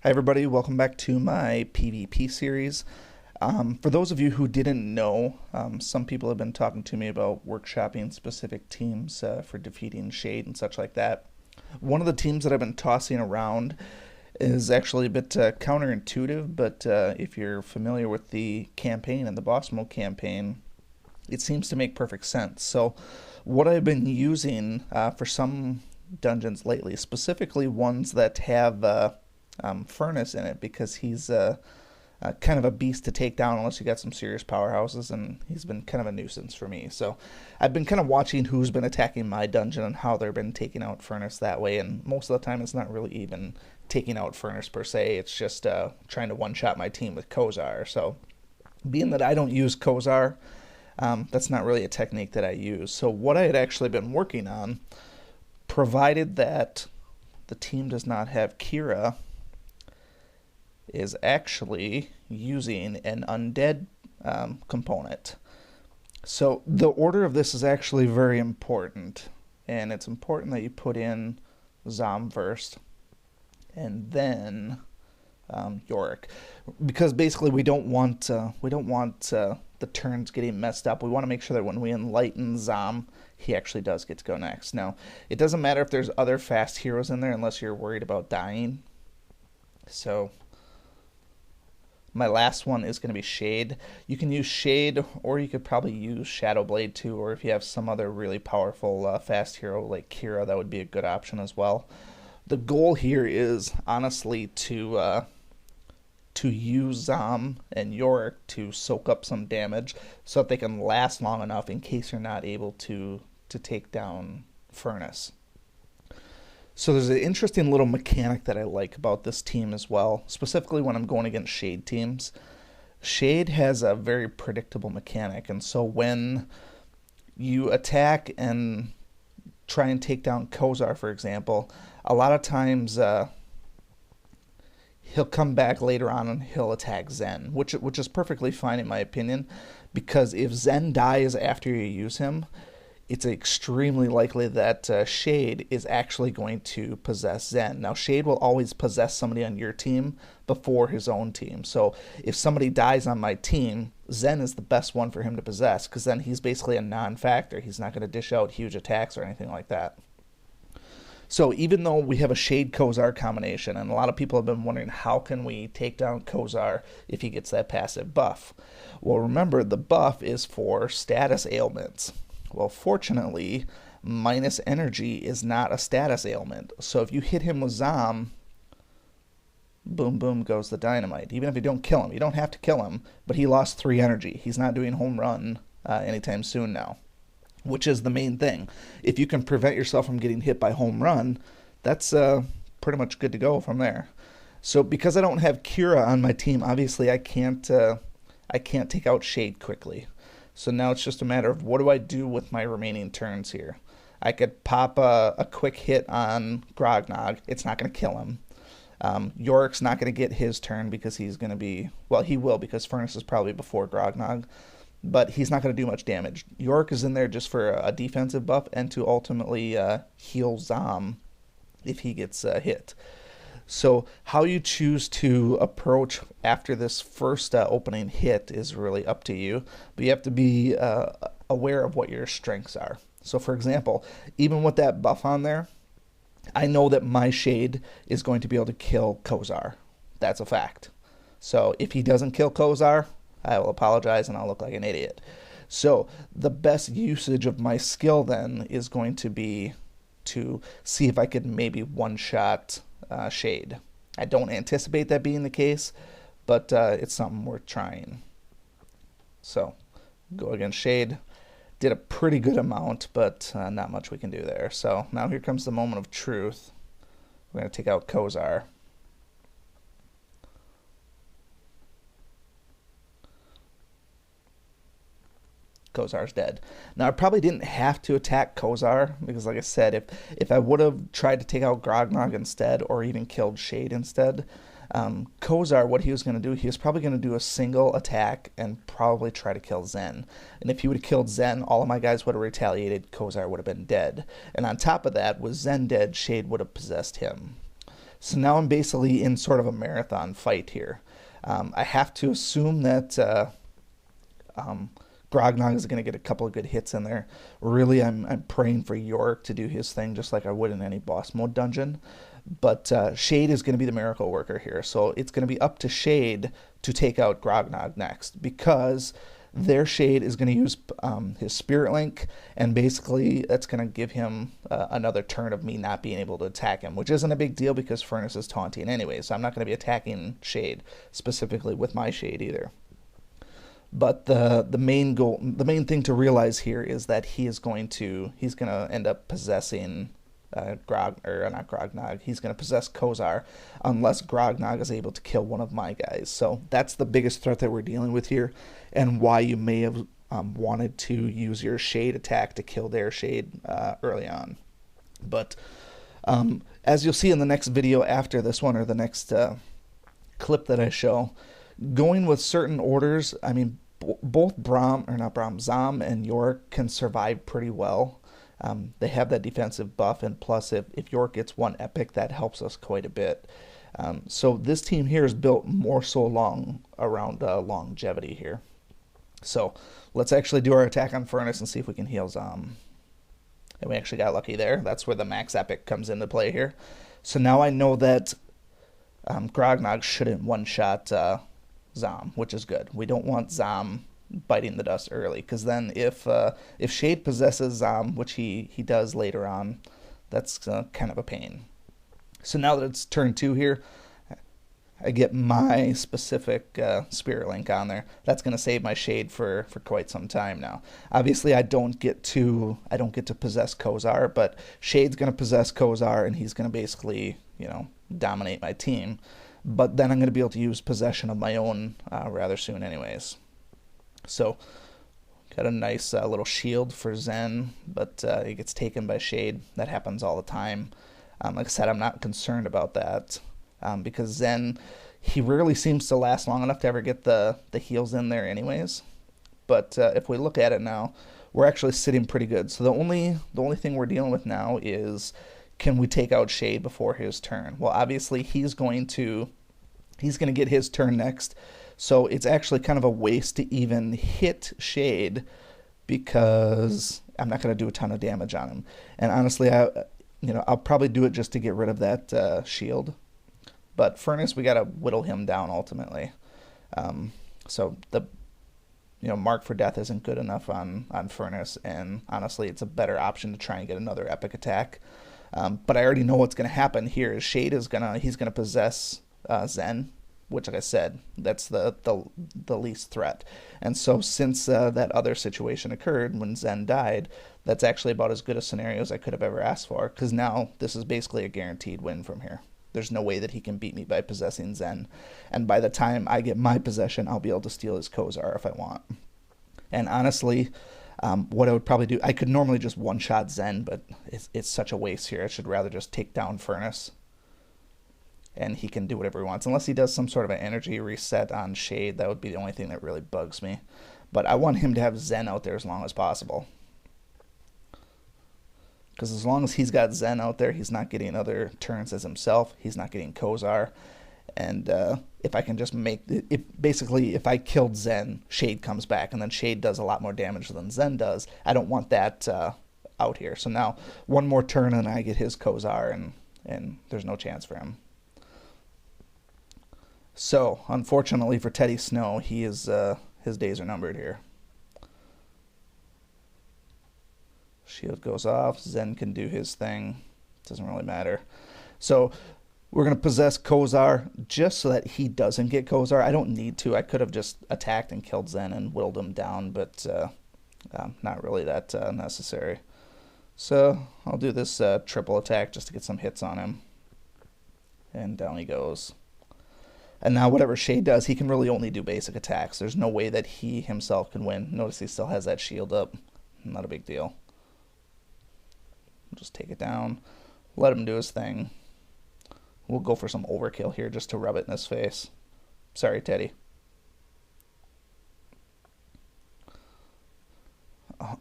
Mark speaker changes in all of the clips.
Speaker 1: Hi everybody, welcome back to my PvP series. For those of you who didn't know, some people have been talking to me about workshopping specific teams for defeating Shade and such like that. One of the teams that I've been tossing around is actually a bit counterintuitive, but if you're familiar with the campaign and the boss mode campaign, it seems to make perfect sense. So what I've been using for some dungeons lately, specifically ones that have Furnace in it, because he's kind of a beast to take down unless you got some serious powerhouses, and he's been kind of a nuisance for me. So I've been kind of watching who's been attacking my dungeon and how they've been taking out Furnace that way, and most of the time it's not really even taking out Furnace per se, it's just trying to one-shot my team with Kozar. So being that I don't use Kozar, that's not really a technique that I use. So what I had actually been working on, provided that the team does not have Kira, is actually using an undead component. So the order of this is actually very important, and it's important that you put in Zomm first and then Yorick, because basically we don't want the turns getting messed up. We want to make sure that when we enlighten Zomm, he actually does get to go next. Now, it doesn't matter if there's other fast heroes in there unless you're worried about dying. So my last one is going to be Shade. You can use Shade, or you could probably use Shadowblade too, or if you have some other really powerful fast hero like Kira, that would be a good option as well. The goal here is honestly to use Zomm and Yorick to soak up some damage so that they can last long enough in case you're not able to take down Furnace. So there's an interesting little mechanic that I like about this team as well, specifically when I'm going against Shade teams. Shade has a very predictable mechanic, and so when you attack and try and take down Kozar, for example, a lot of times he'll come back later on and he'll attack Zen, which is perfectly fine in my opinion, because if Zen dies after you use him, it's extremely likely that Shade is actually going to possess Zen. Now, Shade will always possess somebody on your team before his own team. So if somebody dies on my team, Zen is the best one for him to possess, because then he's basically a non-factor. He's not going to dish out huge attacks or anything like that. So even though we have a Shade Kozar combination, and a lot of people have been wondering how can we take down Kozar if he gets that passive buff? Well, remember, the buff is for status ailments. Well, fortunately, minus energy is not a status ailment. So if you hit him with Zomm, boom, boom goes the dynamite. Even if you don't kill him, you don't have to kill him, but he lost 3 energy. He's not doing home run anytime soon now, which is the main thing. If you can prevent yourself from getting hit by home run, that's pretty much good to go from there. So because I don't have Kira on my team, obviously I can't take out Shade quickly. So now it's just a matter of what do I do with my remaining turns here. I could pop a quick hit on Grognog. It's not going to kill him. Yorick's not going to get his turn because he's going to be... Well, he will, because Furnace is probably before Grognog. But he's not going to do much damage. Yorick is in there just for a defensive buff and to ultimately heal Zomm if he gets hit. So how you choose to approach after this first opening hit is really up to you, but you have to be aware of what your strengths are. So for example, even with that buff on there, I know that my Shade is going to be able to kill Kozar. That's a fact. So if he doesn't kill Kozar, I will apologize and I'll look like an idiot. So the best usage of my skill then is going to be to see if I could maybe one-shot Shade. I don't anticipate that being the case, but it's something worth trying. So, go against Shade. Did a pretty good amount, but not much we can do there. So, now here comes the moment of truth. We're going to take out Kozar. Kozar's dead. Now, I probably didn't have to attack Kozar, because like I said, if I would have tried to take out Grognog instead, or even killed Shade instead, Kozar, what he was going to do, he was probably going to do a single attack and probably try to kill Zen. And if he would have killed Zen, all of my guys would have retaliated, Kozar would have been dead. And on top of that, with Zen dead, Shade would have possessed him. So now I'm basically in sort of a marathon fight here. I have to assume that Grognog is going to get a couple of good hits in there. Really, I'm praying for York to do his thing just like I would in any boss mode dungeon. But Shade is going to be the miracle worker here. So it's going to be up to Shade to take out Grognog next, because their Shade is going to use his Spirit Link, and basically that's going to give him another turn of me not being able to attack him, which isn't a big deal because Furnace is taunting anyway, so I'm not going to be attacking Shade specifically with my Shade either. But the main goal, the main thing to realize here is that he's going to end up possessing not Grognog. He's going to possess Kozar unless Grognog is able to kill one of my guys. So that's the biggest threat that we're dealing with here, and why you may have wanted to use your Shade attack to kill their Shade early on. But as you'll see in the next video after this one, or the next clip that I show, going with certain orders, I mean, both Zomm and York can survive pretty well. They have that defensive buff, and plus if York gets one epic, that helps us quite a bit. So this team here is built more so around longevity here. So let's actually do our attack on Furnace and see if we can heal Zomm. And we actually got lucky there. That's where the max epic comes into play here. So now I know that Grognog shouldn't one-shot Zomm, which is good. We don't want Zomm biting the dust early, because then if Shade possesses Zomm, which he does later on, that's kind of a pain. So now that it's turn 2 here, I get my specific Spirit Link on there. That's going to save my Shade for quite some time now. Obviously, I don't get to possess Kozar, but Shade's going to possess Kozar, and he's going to basically, dominate my team. But then I'm going to be able to use possession of my own rather soon anyways. So, got a nice little shield for Zen, but he gets taken by Shade. That happens all the time. Like I said, I'm not concerned about that, because Zen, he rarely seems to last long enough to ever get the heals in there anyways. But if we look at it now, we're actually sitting pretty good. So the only thing we're dealing with now is, can we take out Shade before his turn? Well, obviously he's going to get his turn next, so it's actually kind of a waste to even hit Shade, because I'm not going to do a ton of damage on him. And honestly, I'll probably do it just to get rid of that shield. But Furnace, we got to whittle him down ultimately. So the Mark for Death isn't good enough on Furnace, and honestly, it's a better option to try and get another epic attack. But I already know what's going to happen here. Is Shade he's going to possess Zen, which, like I said, that's the least threat. And so since that other situation occurred when Zen died, that's actually about as good a scenario as I could have ever asked for, because now this is basically a guaranteed win from here. There's no way that he can beat me by possessing Zen, and by the time I get my possession, I'll be able to steal his Kozar if I want. And honestly, what I would probably do, I could normally just one-shot Zen, but it's such a waste here. I should rather just take down Furnace, and he can do whatever he wants. Unless he does some sort of an energy reset on Shade, that would be the only thing that really bugs me. But I want him to have Zen out there as long as possible, because as long as he's got Zen out there, he's not getting other turns as himself. He's not getting Kozar. And if I can just if I killed Zen, Shade comes back, and then Shade does a lot more damage than Zen does. I don't want that out here. So now one more turn and I get his Kozar, and there's no chance for him. So unfortunately for Teddy Snow, his days are numbered here. Shield goes off. Zen can do his thing. Doesn't really matter. So we're going to possess Kozar just so that he doesn't get Kozar. I don't need to. I could have just attacked and killed Zen and whittled him down, but not really that necessary. So I'll do this triple attack just to get some hits on him. And down he goes. And now whatever Shade does, he can really only do basic attacks. There's no way that he himself can win. Notice he still has that shield up. Not a big deal. Just take it down. Let him do his thing. We'll go for some overkill here just to rub it in his face. Sorry, Teddy.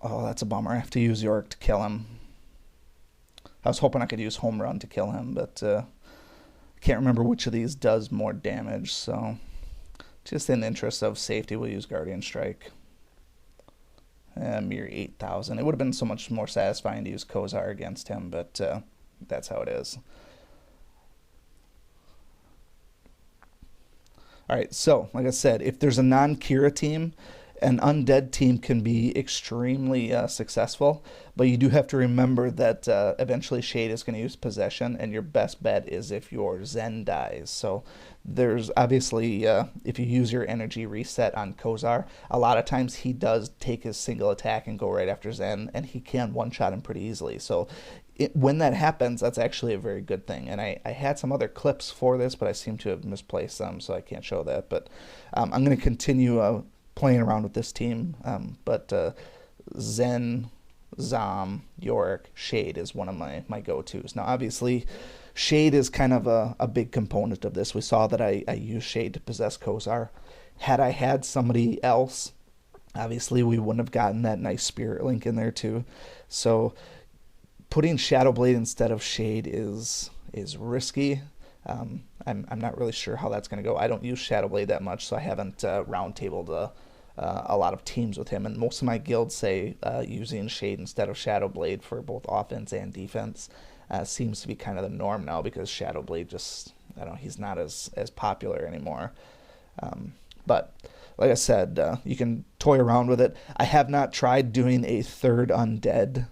Speaker 1: Oh, that's a bummer. I have to use York to kill him. I was hoping I could use Home Run to kill him, but Can't remember which of these does more damage, so just in the interest of safety, we'll use Guardian Strike. Mere 8,000. It would have been so much more satisfying to use Kozar against him, but that's how it is. Alright, so, like I said, if there's a non-Kira team, an undead team can be extremely successful, but you do have to remember that eventually Shade is going to use possession, and your best bet is if your Zen dies. So there's obviously, if you use your energy reset on Kozar, a lot of times he does take his single attack and go right after Zen, and he can one-shot him pretty easily. So when that happens, that's actually a very good thing. And I had some other clips for this, but I seem to have misplaced them, so I can't show that. But I'm going to continue playing around with this team, but Zen, Zomm, Yorick, Shade is one of my go-tos. Now, obviously, Shade is kind of a big component of this. We saw that I used Shade to possess Kozar. Had I had somebody else, obviously we wouldn't have gotten that nice Spirit Link in there too. So putting Shadowblade instead of Shade is risky. I'm not really sure how that's going to go. I don't use Shadowblade that much, so I haven't round-tabled a lot of teams with him. And most of my guilds say using Shade instead of Shadowblade for both offense and defense seems to be kind of the norm now, because Shadowblade just, I don't know, he's not as popular anymore. But like I said, you can toy around with it. I have not tried doing a third undead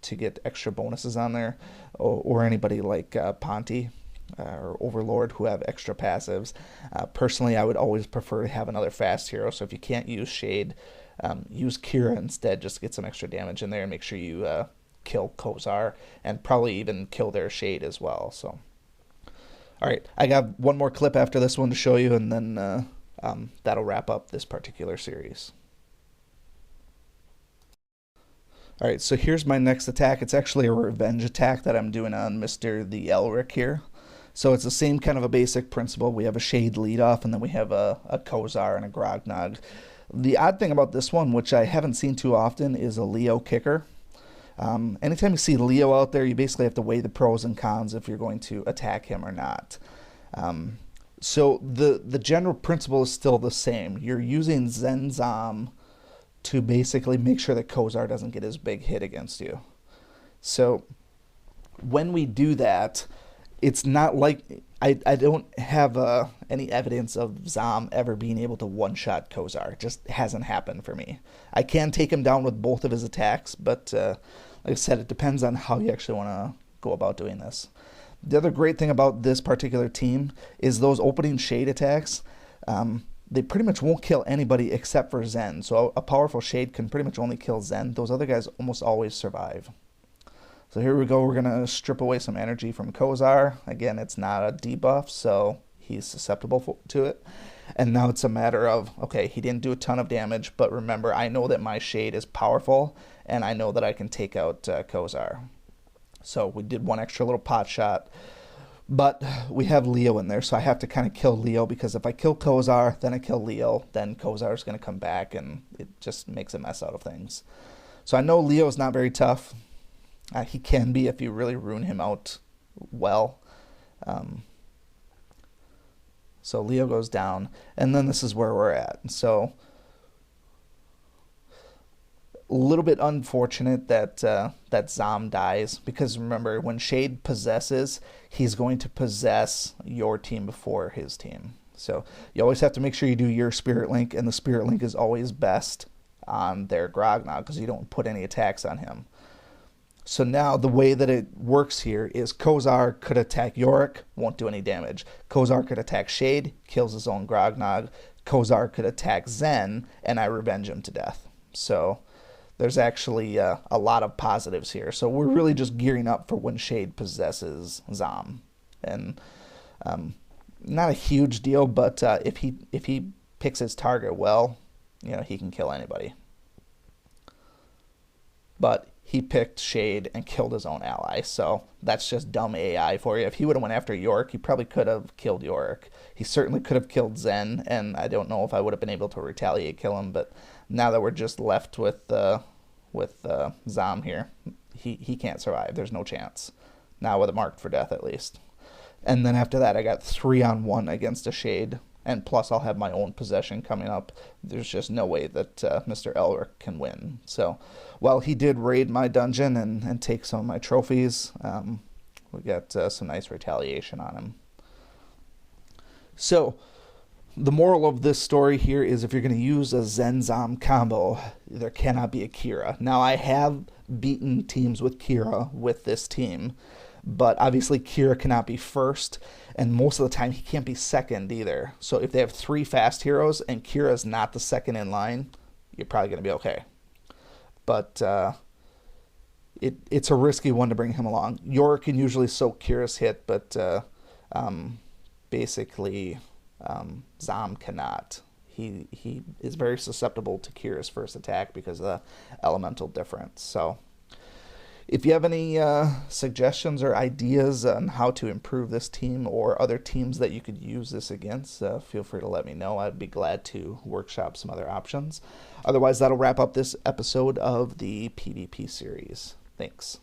Speaker 1: to get extra bonuses on there, or anybody like Ponti or Overlord who have extra passives. Personally, I would always prefer to have another fast hero, so if you can't use Shade, use Kira instead, just to get some extra damage in there, and make sure you kill Kozar, and probably even kill their Shade as well. So, alright, I got one more clip after this one to show you, and then that'll wrap up this particular series. Alright, so here's my next attack. It's actually a revenge attack that I'm doing on Mr. the Elric here. So it's the same kind of a basic principle. We have a Shade leadoff, and then we have a Kozar and a Grognog. The odd thing about this one, which I haven't seen too often, is a Leo kicker. Anytime you see Leo out there, you basically have to weigh the pros and cons if you're going to attack him or not. So the general principle is still the same. You're using Zen Zomm to basically make sure that Kozar doesn't get his big hit against you. So when we do that, it's not like I don't have any evidence of Zomm ever being able to one-shot Kozar. It just hasn't happened for me. I can take him down with both of his attacks, but like I said, it depends on how you actually want to go about doing this. The other great thing about this particular team is those opening Shade attacks. They pretty much won't kill anybody except for Zen. So a powerful Shade can pretty much only kill Zen. Those other guys almost always survive. So here we go. We're going to strip away some energy from Kozar. Again, it's not a debuff, so he's susceptible to it. And now it's a matter of, okay, he didn't do a ton of damage, but remember, I know that my Shade is powerful, and I know that I can take out Kozar. So we did one extra little pot shot. But we have Leo in there, so I have to kind of kill Leo, because if I kill Kozar, then I kill Leo, then Kozar is going to come back, and it just makes a mess out of things. So I know Leo is not very tough. He can be if you really ruin him out well. So Leo goes down, and then this is where we're at. So a little bit unfortunate that that Zomm dies, because remember, when Shade possesses, he's going to possess your team before his team. So you always have to make sure you do your Spirit Link, and the Spirit Link is always best on their Grognog, because you don't put any attacks on him. So now the way that it works here is Kozar could attack Yorick, won't do any damage. Kozar could attack Shade, kills his own Grognog. Kozar could attack Zen, and I revenge him to death. So there's actually a lot of positives here. So we're really just gearing up for when Shade possesses Zomm. And not a huge deal, but if he picks his target well, you know, he can kill anybody. But he picked Shade and killed his own ally, so that's just dumb AI for you. If he would have went after Yorick, he probably could have killed Yorick. He certainly could have killed Zen, and I don't know if I would have been able to retaliate, kill him, but now that we're just left with Zomm here, he can't survive. There's no chance. Not with a marked for death, at least. And then after that, I got 3-on-1 against a Shade. And plus, I'll have my own possession coming up. There's just no way that Mr. Elric can win. So, while he did raid my dungeon and take some of my trophies, we got some nice retaliation on him. So, the moral of this story here is if you're going to use a Zen Zomm combo, there cannot be a Kira. Now, I have beaten teams with Kira with this team, but obviously Kira cannot be first, and most of the time he can't be second either. So if they have 3 fast heroes and Kira is not the second in line, you're probably going to be okay. But it's a risky one to bring him along. Yor can usually soak Kira's hit, but basically Zomm cannot. He is very susceptible to Kira's first attack because of the elemental difference. So if you have any suggestions or ideas on how to improve this team or other teams that you could use this against, feel free to let me know. I'd be glad to workshop some other options. Otherwise, that'll wrap up this episode of the PvP series. Thanks.